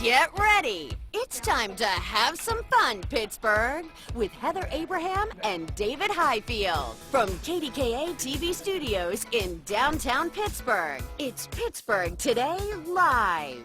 Get ready. It's time to have some fun, Pittsburgh, with Heather Abraham and David Highfield from KDKA TV studios in downtown Pittsburgh. It's Pittsburgh Today Live.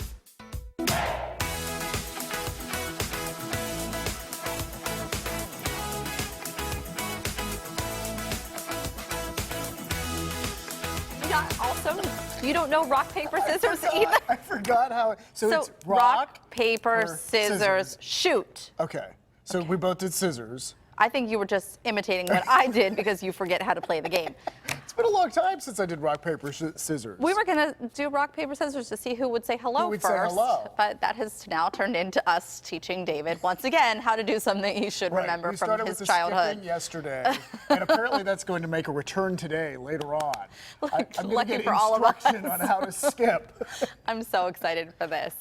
Also, you don't know rock, paper, scissors either? I forgot how. So it's rock, paper, scissors, shoot. Okay. So we both did scissors. I think you were just imitating what I did because you forget how to play the game. It's been a long time since I did rock, paper, scissors. We were going to do rock, paper, scissors to see who would say hello would first. say hello. But that has now turned into us teaching David once again how to do something he should remember from his childhood. We started with the skipping yesterday, and apparently that's going to make a return today, later on. I'm going to get instruction on how to skip. I'm so excited for this.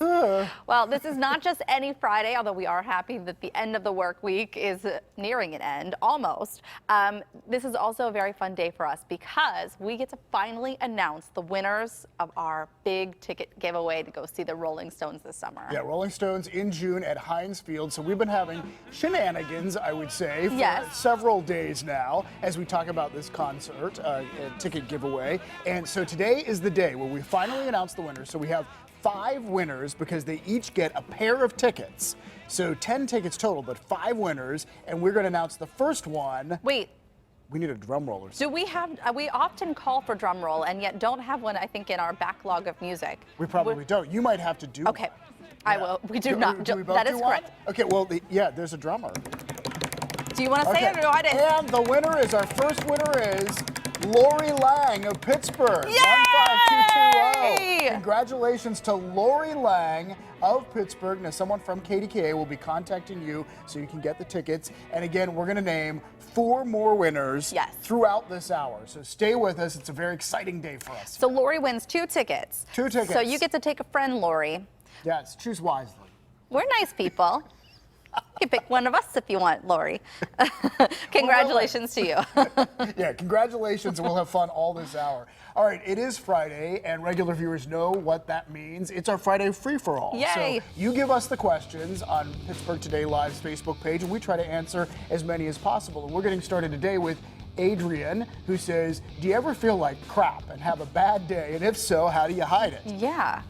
Well, this is not just any Friday, although we are happy that the end of the work week is nearing an end, almost. This is also a very fun day for us because we get to finally announce the winners of our big ticket giveaway to go see the Rolling Stones this summer. Yeah, Rolling Stones in June at Highfield. So we've been having shenanigans, I would say, for several days now as we talk about this concert ticket giveaway. And so today is the day where we finally announce the winners. So we have 5 winners because they each get a pair of tickets. So 10 tickets total, but 5 winners. And we're going to announce the first one. Wait. We need a drum roll or something. Do we have, we often call for drum roll and yet don't have one, I think, in our backlog of music. We probably don't. You might have to do Okay, one. I will. We do not. Do we both that do is one? correct. Okay, well, yeah, there's a drummer. Do you want to say it or do I? And the winner is, our first winner is Lori Lang of Pittsburgh. Yay! 15220. Congratulations to Lori Lang of Pittsburgh. Now, someone from KDKA will be contacting you so you can get the tickets. And again, we're going to name 4 more winners throughout this hour. So stay with us. It's a very exciting day for us. So Lori wins 2 tickets. 2 tickets. So you get to take a friend, Lori. Yes, choose wisely. We're nice people. You can pick one of us if you want, Lori. Congratulations to you. Yeah, congratulations, and we'll have fun all this hour. All right, it is Friday, and regular viewers know what that means. It's our Friday free-for-all. Yay! So you give us the questions on Pittsburgh Today Live's Facebook page, and we try to answer as many as possible. And we're getting started today with Adrian, who says, do you ever feel like crap and have a bad day? And if so, how do you hide it? Yeah.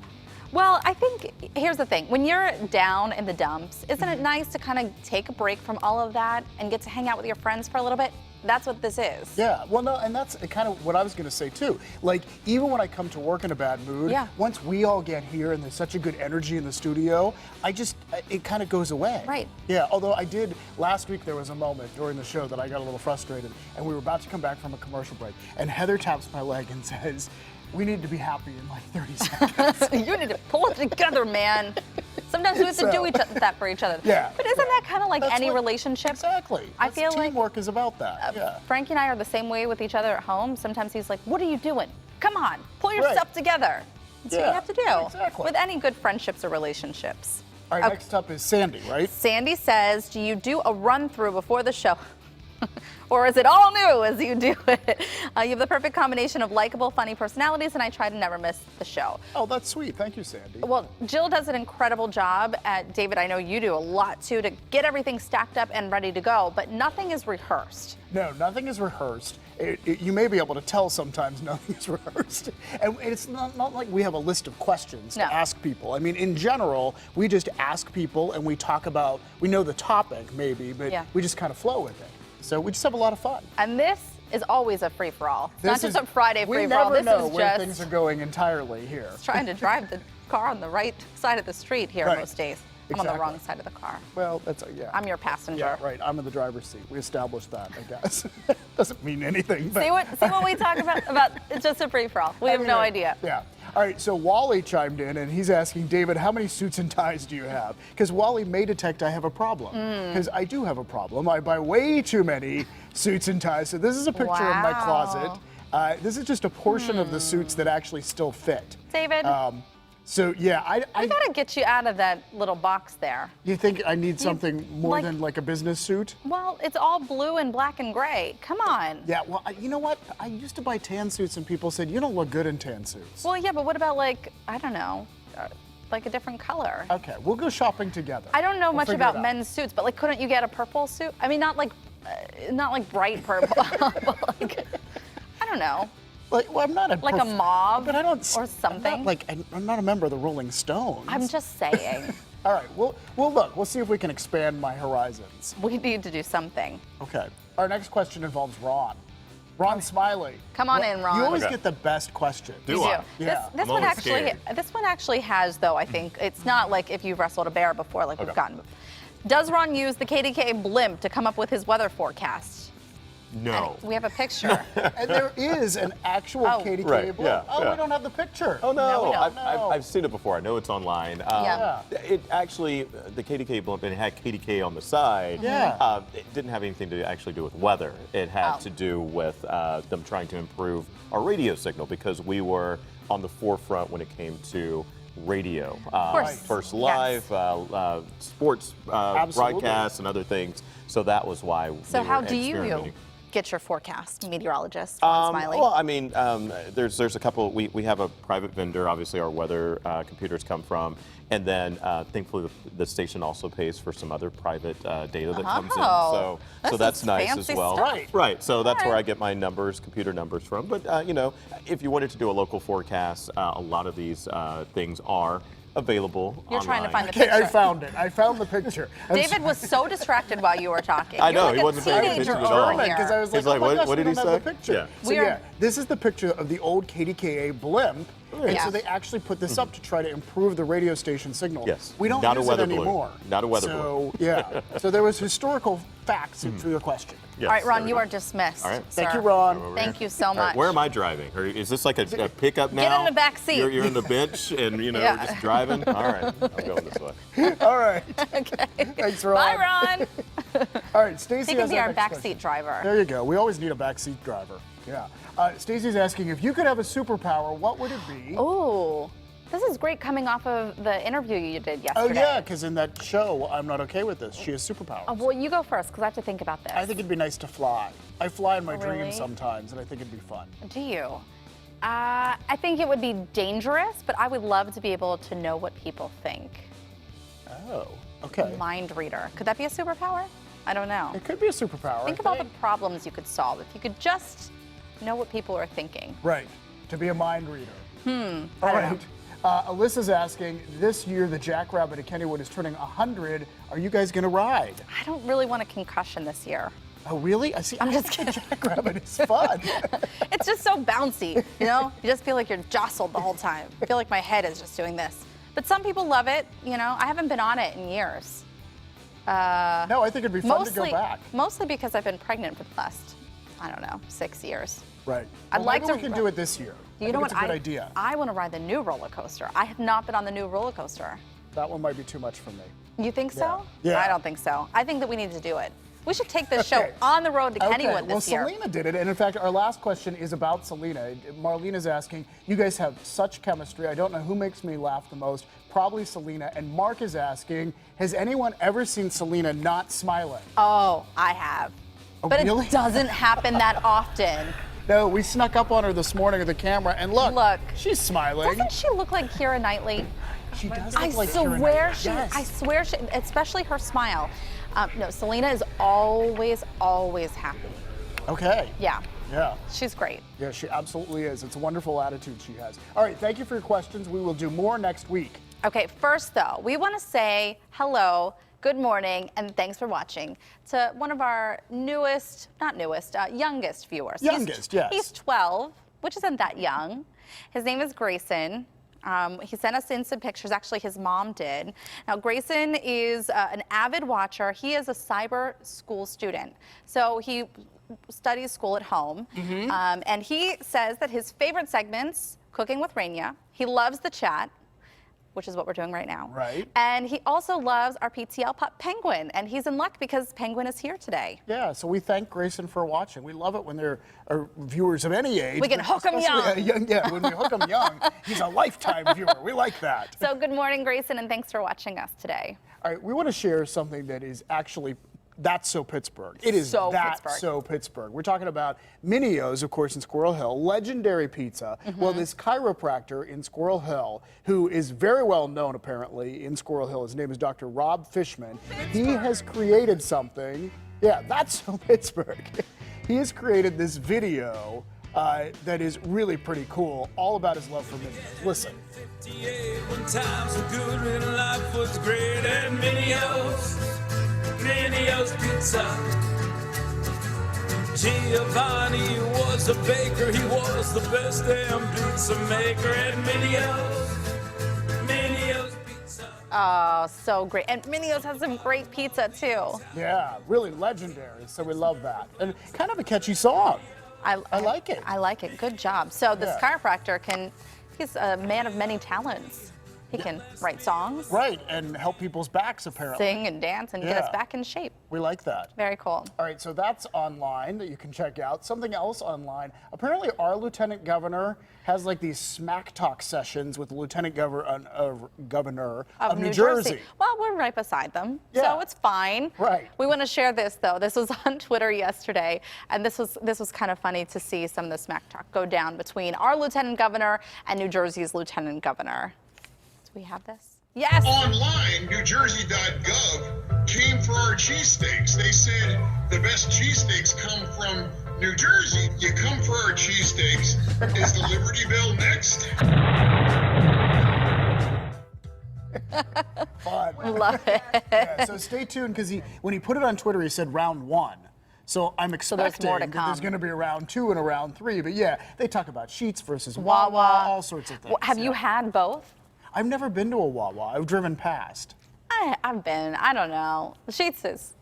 Well, I think, here's the thing. When you're down in the dumps, isn't it nice to kind of take a break from all of that and get to hang out with your friends for a little bit? That's what this is. Yeah, well, no, and that's kind of what I was going to say, too. Like, even when I come to work in a bad mood, once we all get here and there's such a good energy in the studio, it kind of goes away. Right. Yeah, although I did, last week there was a moment during the show that I got a little frustrated, and we were about to come back from a commercial break, and Heather taps my leg and says, we need to be happy in like 30 seconds. You need to pull it together, man. Sometimes we have to do that for each other. Yeah. But isn't that kind of like any relationship? Exactly. I feel like teamwork is about that. Frankie and I are the same way with each other at home. Sometimes he's like, what are you doing? Come on, pull yourself together. That's what you have to do. Exactly. With any good friendships or relationships. All right, next up is Sandy, right? Sandy says, do you do a run-through before the show? Or is it all new as you do it? You have the perfect combination of likable, funny personalities, and I try to never miss the show. Oh, that's sweet. Thank you, Sandy. Well, Jill does an incredible job at, David, I know you do a lot too, to get everything stacked up and ready to go, but nothing is rehearsed. No, nothing is rehearsed. You may be able to tell sometimes nothing is rehearsed. And it's not like we have a list of questions to ask people. I mean, in general, we just ask people and we talk about, we know the topic maybe, but we just kind of flow with it. So we just have a lot of fun. And this is always a free-for-all. It's not just a Friday free-for-all. We never know where things are going entirely here. It's trying to drive the car on the right side of the street here most days. I'm on the wrong side of the car. Well, that's, I'm your passenger. Yeah, right. I'm in the driver's seat. We established that, I guess. Doesn't mean anything. But. See what we talk about? It's just a free-for-all. We have no idea. Yeah. All right, so Wally chimed in, and he's asking, David, how many suits and ties do you have? Because Wally may detect I have a problem. Because I do have a problem. I buy way too many suits and ties. So this is a picture of my closet. This is just a portion of the suits that actually still fit. David. So yeah, I gotta get you out of that little box there. You think I need something more than like a business suit? Well, it's all blue and black and gray. Come on. Yeah, well, you know what? I used to buy tan suits and people said, you don't look good in tan suits. Well, yeah, but what about like, I don't know, like a different color. Okay, we'll go shopping together. I don't know We'll much figure it about out. men's suits, but like, couldn't you get a purple suit? I mean, not like bright purple, but like, I don't know. Like, well, I'm not a Like a mauve but I don't, or I'm something? not, I'm not a member of the Rolling Stones. I'm just saying. All right, we'll look. We'll see if we can expand my horizons. We need to do something. Okay. Our next question involves Ron. Ron Smiley. Come on in, Ron. You always Okay. get the best question. Do I? Yeah. This I'm one always actually, scared. this one actually has though. I think it's not like if you've wrestled a bear before, like we've Okay. gotten. Does Ron use the KDKA Blimp to come up with his weather forecast? No. We have a picture. And there is an actual Oh. KDKA Right, Blimp. yeah, Oh, yeah. we don't have the picture. Oh no, we don't. I've seen it before. I know it's online. Yeah. It actually, the KDKA Blimp, it had KDK on the side. Yeah. It didn't have anything to actually do with weather. It had Oh. to do with them trying to improve our radio signal because we were on the forefront when it came to radio. course. First Yes. live, sports Absolutely. broadcasts and other things. So that was why. So they how were do you experimenting. get your forecast, meteorologist Ron Smiley? Well, I mean, there's a couple. We have a private vendor. Obviously, our weather computers come from, and then thankfully the station also pays for some other private data that comes in. Oh, So this that's is nice fancy as well. stuff. Right. Right. So that's where right. I get my numbers, computer numbers from. But you know, if you wanted to do a local forecast, a lot of these things are available. You're trying to online. find the Okay, picture. I found it. I found the picture. David was so distracted while you were talking. I know, You're like he a wasn't paying teenager attention at over all. here. Because I was like, He's like, oh my what- gosh, what we did he don't have say? the picture. Yeah. So We are- yeah, this is the picture of the old KDKA Blimp. And Yeah. so they actually put this up to try to improve the radio station signal. Yes. We don't Not a use it weather balloon. anymore. Not a weather So yeah. So there was historical facts to the question. Yes, All right, Ron, there we you go. are dismissed. All right. Thank sir. you, Ron. Over Thank here. you so All right, much. where am I driving? Or is this like a pickup now? Get in the back seat. You're in the bench and you know Yeah. we're just driving. All right, I'm going this way. All right. Okay. Thanks, Ron. Bye, Ron. All right, Stacey He has can be our next question. backseat driver. There you go. We always need a backseat driver. Yeah. Stacey's asking, if you could have a superpower, what would it be? Ooh, this is great coming off of the interview you did yesterday. Oh, yeah, because in that show, I'm Not Okay With This, she has superpowers. Oh, well, you go first because I have to think about this. I think it'd be nice to fly. I fly in my Really? dreams sometimes, and I think it'd be fun. Do you? I think it would be dangerous, but I would love to be able to know what people think. Oh, okay. Mind reader. Could that be a superpower? I don't know. It could be a superpower. Think of all the problems you could solve if you could just know what people are thinking. Right, to be a mind reader. All I don't right. Alyssa's asking, this year the Jackrabbit at Kennywood is turning 100. Are you guys going to ride? I don't really want a concussion this year. Oh, really? I see. I'm I just think the Jackrabbit is fun. It's just so bouncy, you know? You just feel like you're jostled the whole time. I feel like my head is just doing this. But some people love it, you know? I haven't been on it in years. No, I think it'd be fun to go back. Mostly because I've been pregnant for the last, I don't know, 6 years. Right. I'd Well, like maybe to- we can do it this year. You I know think what? it's a good idea. I want to ride the new roller coaster. I have not been on the new roller coaster. That one might be too much for me. You think so? Yeah. I don't think so. I think that we need to do it. We should take this show Okay. on the road to Kennywood well, this year. Selena did it, and in fact, our last question is about Selena. Marlena's asking, you guys have such chemistry. I don't know who makes me laugh the most. Probably Selena. And Mark is asking, has anyone ever seen Selena not smiling? Oh, I have. Oh, But really? it doesn't happen that often. No, we snuck up on her this morning at the camera, and look, she's smiling. Doesn't she look like Keira Knightley? She does I look like Keira swear Knightley. she. Yes. I swear she. Especially her smile. No, Selena is always happy. Okay. Yeah, Yeah. she's great. Yeah, she absolutely is. It's a wonderful attitude she has. All right, thank you for your questions. We will do more next week. Okay, first though, we want to say hello, good morning, and thanks for watching to one of our youngest viewers. Youngest, yes. He's 12, which isn't that young. His name is Grayson. He sent us in some pictures. Actually, his mom did. Now, Grayson is an avid watcher. He is a cyber school student. So he studies school at home. And he says that his favorite segments, Cooking with Rania, he loves the chat, which is what we're doing right now. Right. And he also loves our PTL pup Penguin, and he's in luck because Penguin is here today. Yeah, so we thank Grayson for watching. We love it when there are viewers of any age. We can but hook 'em especially young. Yeah, when we hook them young, he's a lifetime viewer. We like that. So good morning, Grayson, and thanks for watching us today. All right, we want to share something that is actually That's so Pittsburgh. It is So that Pittsburgh. so Pittsburgh. We're talking about Minio's, of course, in Squirrel Hill, legendary pizza. Well, this chiropractor in Squirrel Hill, who is very well known apparently in Squirrel Hill, his name is Dr. Rob Fishman. He has created something. Yeah, that's so Pittsburgh. He has created this video that is really pretty cool, all about his love for Minio's. Listen. When times were good and life was great and Minio's pizza. Giovanni was a baker, he was the best damn pizza maker and Minio's pizza. Oh, so great. And Minio's has some great pizza too. Yeah, really legendary, so we love that. And kind of a catchy song. I like it. I like it. Good job. So this Yeah. chiropractor he's a man of many talents. He can write songs, Right, and help people's backs apparently. sing and dance, and get us Yeah. back in shape. We like that. Very cool. All right, so that's online that you can check out. Something else online. Apparently, our lieutenant governor has like these smack talk sessions with the lieutenant governor of New Jersey. Well, we're right beside them, Yeah. so it's fine. Right. We want to share this though. This was on Twitter yesterday, and this was kind of funny to see some of the smack talk go down between our lieutenant governor and New Jersey's lieutenant governor. Do we have this? Yes. Online, NewJersey.gov came for our cheesesteaks. They said the best cheesesteaks come from New Jersey. You come for our cheesesteaks. Is the Liberty Bell next? Fun. Love it. Yeah, so stay tuned because when he put it on Twitter, he said round 1. So I'm expecting more to that there's come. going to be a round 2 and a round 3. But yeah, they talk about Sheetz versus Wawa. Wawa, all sorts of things. Have you had both? I've never been to a Wawa. I've driven past. I've been. I don't know. The Sheetz is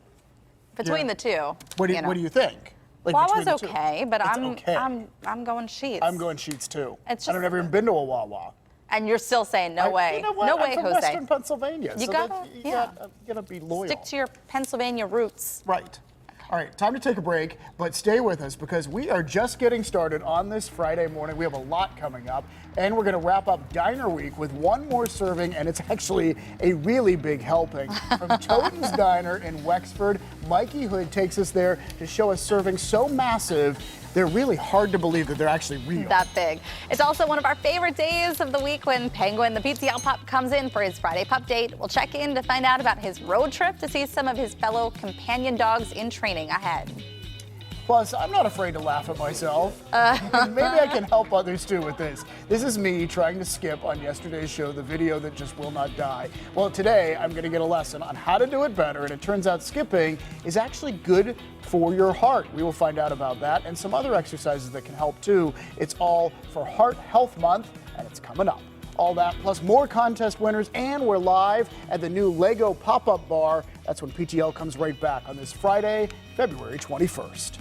between Yeah. the two. What do you think? Like, between Wawa's the two? okay, but It's I'm okay. I'm going Sheetz. I'm going Sheetz too. It's I've just- never even been to a Wawa. And you're still saying no way. You know what? No I'm way, from Jose. Western Pennsylvania. You so gotta- you yeah. gotta be loyal. Stick to your Pennsylvania roots. Right. All right, time to take a break, but stay with us because we are just getting started on this Friday morning. We have a lot coming up, and we're going to wrap up Diner Week with one more serving, and it's actually a really big helping. From Toten's Diner in Wexford, Mikey Hood takes us there to show us servings so massive, they're really hard to believe that they're actually real. That big. It's also one of our favorite days of the week when Penguin, the PTL pup, comes in for his Friday pup date. We'll check in to find out about his road trip to see some of his fellow companion dogs in training ahead. Plus, I'm not afraid to laugh at myself. And maybe I can help others too with this. This is me trying to skip on yesterday's show, the video that just will not die. Well, today I'm going to get a lesson on how to do it better, and it turns out skipping is actually good for your heart. We will find out about that and some other exercises that can help too. It's all for Heart Health Month, and it's coming up. All that, plus more contest winners, and we're live at the new Lego pop-up bar. That's when PTL comes right back on this Friday, February 21st.